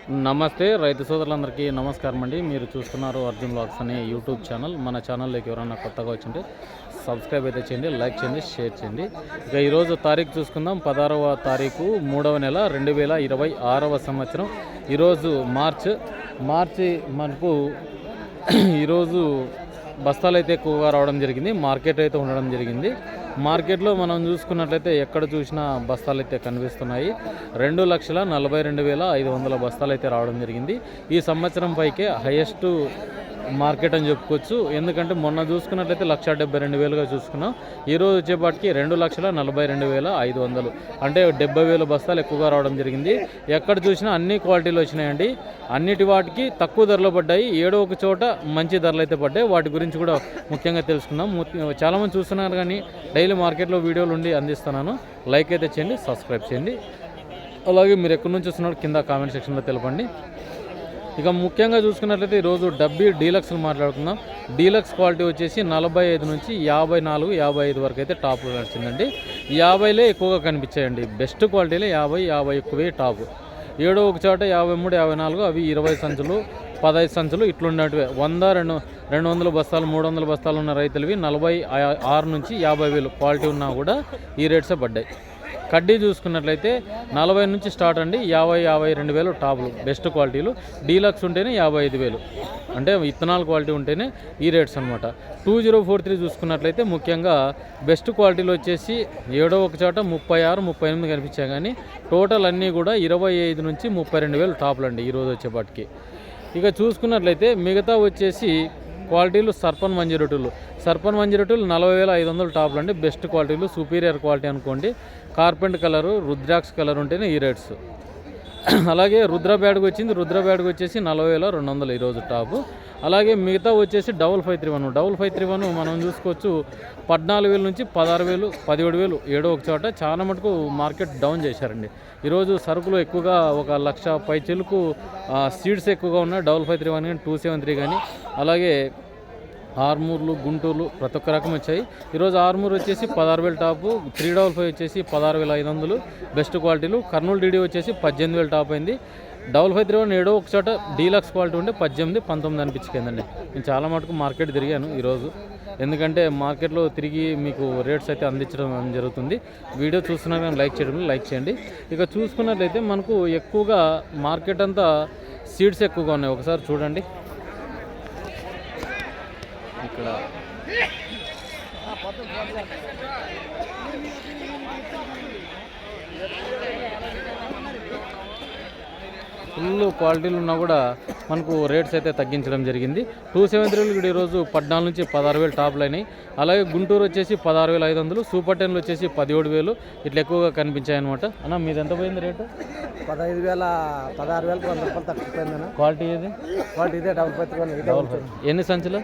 నమస్తే రైతు సోదరులందరికీ నమస్కారం అండి. మీరు చూస్తున్నారు అర్జున్ వ్లాగ్స్ అనే యూట్యూబ్ ఛానల్. మన ఛానల్లోకి ఎవరైనా కొత్తగా వచ్చింటే సబ్స్క్రైబ్ అయితే చేయండి, లైక్ చేయండి, షేర్ చేయండి. ఇక ఈరోజు తారీఖు చూసుకుందాం. 16వ తారీఖు 3వ నెల 2026వ సంవత్సరం. ఈరోజు మార్చి మనకు ఈరోజు బస్తాలు అయితే ఎక్కువగా రావడం జరిగింది. మార్కెట్ అయితే ఉండడం జరిగింది. మార్కెట్లో మనం చూసుకున్నట్లయితే ఎక్కడ చూసినా బస్తాలు అయితే కనిపిస్తున్నాయి. 2,42,500 బస్తాలు అయితే రావడం జరిగింది. ఈ సంవత్సరం పైకే హైయెస్ట్ మార్కెట్ అని చెప్పుకోవచ్చు. ఎందుకంటే మొన్న చూసుకున్నట్లయితే 1,72,000గా చూసుకున్నాం. ఈరోజు వచ్చేపాటికి 2,42,500 అంటే 70,000 బస్తాలు ఎక్కువగా రావడం జరిగింది. ఎక్కడ చూసినా అన్ని క్వాలిటీలు వచ్చినాయండి. అన్నిటి వాటికి తక్కువ ధరలో పడ్డాయి. ఏడో ఒక చోట మంచి ధరలు అయితే పడ్డాయి. వాటి గురించి కూడా ముఖ్యంగా తెలుసుకుందాం. చాలామంది చూస్తున్నారు కానీ డైలీ మార్కెట్లో వీడియోలు ఉండి అందిస్తున్నాను. లైక్ అయితే చేయండి, సబ్స్క్రైబ్ చేయండి. అలాగే మీరు ఎక్కడి నుంచి చూస్తున్నారో కింద కామెంట్ సెక్షన్లో తెలపండి. ఇక ముఖ్యంగా చూసుకున్నట్లయితే ఈరోజు డబ్బీ డీలక్స్లు మాట్లాడుకుందాం. డీలక్స్ క్వాలిటీ వచ్చేసి 45 నుంచి 54, 55 వరకు అయితే టాప్ నడిచిందండి. 50లే ఎక్కువగా కనిపించాయండి. బెస్ట్ క్వాలిటీలే 50 ఎక్కువే టాప్. ఏడో ఒక చోట 53, 54 అవి 20 సంచులు, 15 సంచులు ఇట్లున్నట్టువే. 100, 200 బస్తాలు, 300 బస్తాలు ఉన్న రైతులవి 46 నుంచి 50,000 క్వాలిటీ ఉన్నా కూడా ఈ రేట్సే పడ్డాయి. కడ్డీ చూసుకున్నట్లయితే 40 నుంచి స్టార్ట్ అండి. 52,000 టాపులు బెస్ట్ క్వాలిటీలు. డీలక్స్ ఉంటేనే 55,000 అంటే ఇత్తనాల క్వాలిటీ ఉంటేనే ఈ రేట్స్ అనమాట. 2043 చూసుకున్నట్లయితే ముఖ్యంగా బెస్ట్ క్వాలిటీలు వచ్చేసి ఏడో ఒక చోట 36, 38 కనిపించాయి. కానీ టోటల్ అన్నీ కూడా 25 నుంచి 32,000 టాపులు అండి ఈరోజు వచ్చేపాటికి. ఇక చూసుకున్నట్లయితే మిగతా వచ్చేసి క్వాలిటీలు సర్పన్ మంజిరటులు 40,500 టాపులు అండి. బెస్ట్ క్వాలిటీలు, సుపీరియర్ క్వాలిటీ అనుకోండి. కార్పెంట్ కలరు, రుద్రాక్ష కలర్ ఉంటేనే ఈ రేట్స్. అలాగే రుద్ర బ్యాడ్కి వచ్చింది. రుద్ర బ్యాడ్కి వచ్చేసి 40,200 ఈరోజు టాపు. అలాగే మిగతా వచ్చేసి 5531 మనం చూసుకోవచ్చు. 14,000 నుంచి 16,000, 17,000 ఏడో ఒక చోట. చాలా మటుకు మార్కెట్ డౌన్ చేశారండి. ఈరోజు సరుకులు ఎక్కువగా 1,00,000 పై చెలుకు సీడ్స్ ఎక్కువగా ఉన్నాయి. 5531 కానీ 273 కానీ అలాగే ఆర్మూర్లు, గుంటూరు ప్రతి ఒక్క రకం వచ్చాయి. ఈరోజు ఆర్మూర్ వచ్చేసి 16,000 టాపు, 355 వచ్చేసి 16,500 బెస్ట్ క్వాలిటీలు. కర్నూలు డీడీ వచ్చేసి 18,000 టాప్ అయింది. 5531 ఏడో ఒక చోట డీలక్స్ క్వాలిటీ ఉంటే 18, 19 అనిపించిందండి. నేను చాలా మటుకు మార్కెట్ తిరిగాను ఈరోజు. ఎందుకంటే మార్కెట్లో తిరిగి మీకు రేట్స్ అయితే అందించడం జరుగుతుంది. వీడియో చూస్తున్నా కానీ లైక్ చేయండి. ఇక చూసుకున్నట్లయితే మనకు ఎక్కువగా మార్కెట్ అంతా సీడ్స్ ఎక్కువగా ఉన్నాయి. ఒకసారి చూడండి. ఇక్కడ ఫుల్ క్వాలిటీలు ఉన్నా కూడా మనకు రేట్స్ అయితే తగ్గించడం జరిగింది. 273 కూడా ఈరోజు 14 నుంచి 16,000 టాప్లు అయినాయి. అలాగే గుంటూరు వచ్చేసి 16,500, సూపర్ 10లు వచ్చేసి 17,000 ఇట్లా ఎక్కువగా కనిపించాయి అనమాట. అన్న మీది ఎంత పోయింది రేటు? 16,100 తగ్గిపోయిందన్న. క్వాలిటీ ఏది? క్వాలిటీ ఇదే 55. ఎన్ని సంచులు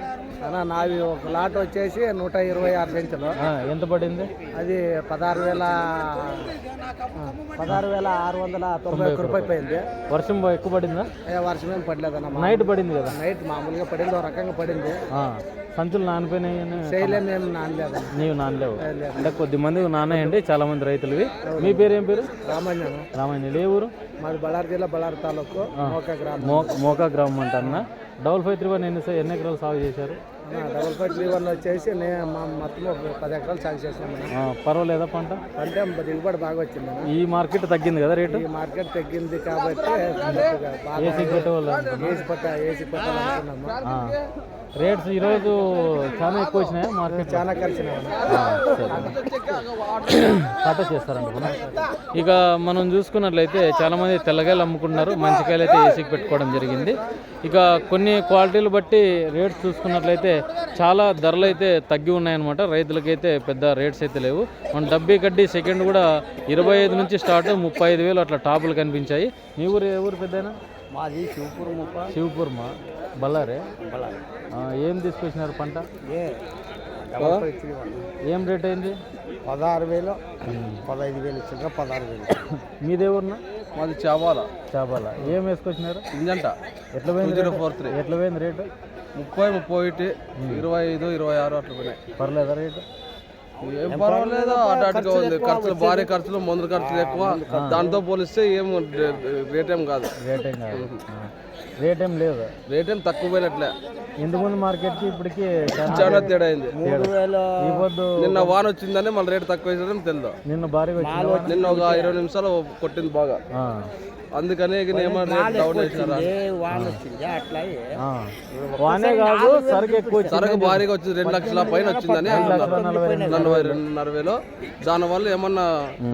అన్న? నావి ఒక లాట్ వచ్చేసి 126 సంచులు. ఎంత పడింది? అది 16,691 రూపాయలు పోయింది. వర్షం ఎక్కువ పడిందా? వర్షం ఏం పడలేదన్న. నైట్ పడింది కదా? నైట్ మామూలుగా పడింది, ఒక రకంగా పడింది. సంచులు నానిపోయినాయి. చేయలేము, మేము నానలేదు. నీవు నానలేవు అంటే కొద్ది మంది నానాయండి, చాలా మంది రైతులవి. మీ పేరు ఏం పేరు? రామాంజన్. ఏ ఊరు? మాది బళ్ళారి జిల్లా, బళ్ళారి తాలూకు మోకా గ్రామం అంటారన్న. 5531 ఎన్ని ఎకరాలు సాగు చేశారు? 5531 వచ్చేసి మొత్తం 10 ఎకరాలు సాగు చేసాము. పర్వాలేదా పంట? అంటే దిగుబడి బాగా వచ్చింది. ఈ మార్కెట్ తగ్గింది కదా రేటు? ఈ మార్కెట్ తగ్గింది కాబట్టి ఏసీ పెట్టాలనుకున్నాము. రేట్స్ ఈరోజు చాలా ఎక్కువ వచ్చినాయి. మార్కెట్ చాలా కలిసినాయి. కట్ట చేస్తారంట. ఇక మనం చూసుకున్నట్లయితే చాలామంది తెల్లకాయలు అమ్ముకుంటున్నారు. మంచి కాయలు అయితే ఏసీకి పెట్టుకోవడం జరిగింది. ఇక కొన్ని క్వాలిటీలు బట్టి రేట్స్ చూసుకున్నట్లయితే చాలా ధరలు అయితే తగ్గి ఉన్నాయన్నమాట. రైతులకైతే పెద్ద రేట్స్ అయితే లేవు. మన డబ్బీ కడ్డీ సెకండ్ కూడా 25 నుంచి స్టార్ట్ 35,000 అట్లా టాపులు కనిపించాయి. మీ ఊరు ఏ ఊరు పెద్దయినా? మాది శివపూర్మా. బళ్ళారే. ఏం తీసుకొచ్చినారు పంట? ఏం రేట్ అయింది? 16,000, 15,000 ఇచ్చిండ్రా. 16,000. మీదే ఊరునా? మాది చాబాల. ఏం వేసుకొచ్చినారు? ఇంజంట. ఎట్లా పోయింది? 2043. ఎట్లా పోయింది రేటు? 30, 31, 25, 26 అట్లా పోయినాయి. పర్లేదా రేటు? ఏం పర్వాలేదు, అటాటుగా ఉంది. ఖర్చులు భారీ ఖర్చులు, మందుల ఖర్చులు ఎక్కువ. దాంతో పోలిస్తే ఏం రేట్ ఏం కాదు. రేట్ ఏం లేదు, రేట్ ఏం తక్కువ పోయినట్లే. ఇంతకుముందు మార్కెట్కి ఇప్పటికి చాలా తేడా అయింది. ఈ పొద్దు నిన్న వాన వచ్చిందని మళ్ళీ రేట్ తక్కువ వేసడం తెలియదు. నిన్న భారీగా వచ్చింది. నిన్న ఒక 20 నిమిషాలు కొట్టింది బాగా, అందుకని ఏమన్నా రేట్ డౌన్ వేసినారా? వానే కాదు, సరుకు ఎక్కువ వచ్చింది. సరుకు భారీగా వచ్చింది, 2 లక్షల పైన వచ్చిందని 42,000. దానివల్ల ఏమన్నా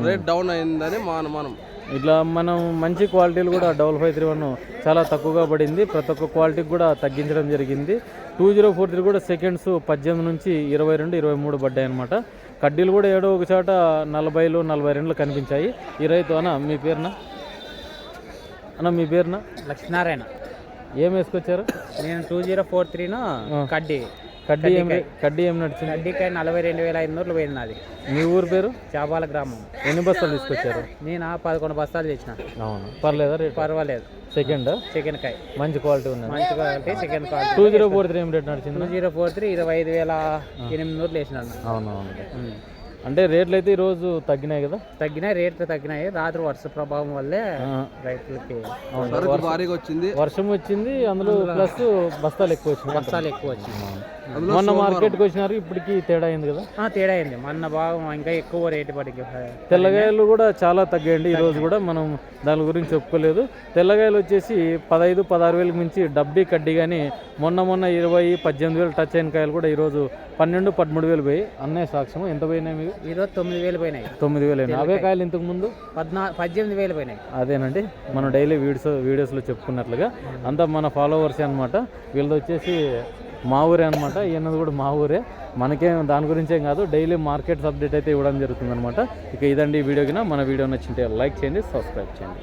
రేట్ డౌన్ అయిందని మా అనుమానం. ఇట్లా మనం మంచి క్వాలిటీలు కూడా 5531 చాలా తక్కువగా పడింది. ప్రతి ఒక్క క్వాలిటీకి కూడా తగ్గించడం జరిగింది. 2043 కూడా సెకండ్స్ 18 నుంచి 22, 23 పడ్డాయి అనమాట. కడ్డీలు కూడా ఏడో ఒక చోట 40, 42 కనిపించాయి. ఈ రైతు అన్న మీ పేరున? అన్న మీ పేరున? లక్ష్మీనారాయణ. ఏం వేసుకొచ్చారు? నేను 2043 కడ్డీ కడ్డీ ఏం నడిచింది? కడ్డీకాయ 42,500 పోయింది నాది. మీ ఊరు పేరు? చాపాల గ్రామం. ఎన్ని బస్తాలు తీసుకొచ్చారు? నేను 11 బస్తాలు తెచ్చిన. అవును, పర్లేదా రేట్? పర్వాలేదు. సెకండ్ కాయ మంచి క్వాలిటీ ఉంది. మంచి క్వాలిటీ సెకండ్ క్వాలిటీ. 2043 ఏం రేట్ నడిచింది? 2043 25,800 వేసినాను. అవునవును. అంటే రేట్లు అయితే ఈరోజు తగ్గినాయి కదా? రేట్లు తగ్గినాయి. రాత్రి వర్ష ప్రభావం వల్లే రైతులకి భారీగా వచ్చింది, వర్షం వచ్చింది, అందులో ప్లస్ బస్తాలు ఎక్కువ వచ్చింది. మొన్న మార్కెట్కి వచ్చినారు, ఇప్పటికి తేడా అయింది కదా? తేడా అయింది. మొన్న భాగం ఇంకా ఎక్కువ రేటు పడికి. తెల్లగాయలు కూడా చాలా తగ్గాయండి ఈరోజు కూడా. మనం దాని గురించి చెప్పుకోలేదు. తెల్లగాయలు వచ్చేసి 15, 16 వేలకు మించి డబ్బీ కడ్డీ, కానీ మొన్న 20, 18 టచ్ అయిన కాయలు కూడా ఈరోజు 12, 13 వేలు పోయి. అన్నయ్య సాక్ష్యం ఎంత పోయినాయి మీకు? ఈరోజు 9,000 పోయినాయి. 9,000. అవే కాయలు ఇంతకు ముందు 18,000 పోయినాయి. అదేనండి, మనం డైలీ వీడియోస్లో చెప్పుకున్నట్లుగా అంతా మన ఫాలోవర్సే అనమాట. వీళ్ళది వచ్చేసి మా ఊరే అనమాట. ఈయనది కూడా మా ఊరే. మనకేం దాని గురించేం కాదు, డైలీ మార్కెట్స్ అప్డేట్ అయితే ఇవ్వడం జరుగుతుంది అనమాట. ఇక ఇదండి ఈ వీడియోకి. మన వీడియో నచ్చింటే లైక్ చేయండి, సబ్స్క్రైబ్ చేయండి.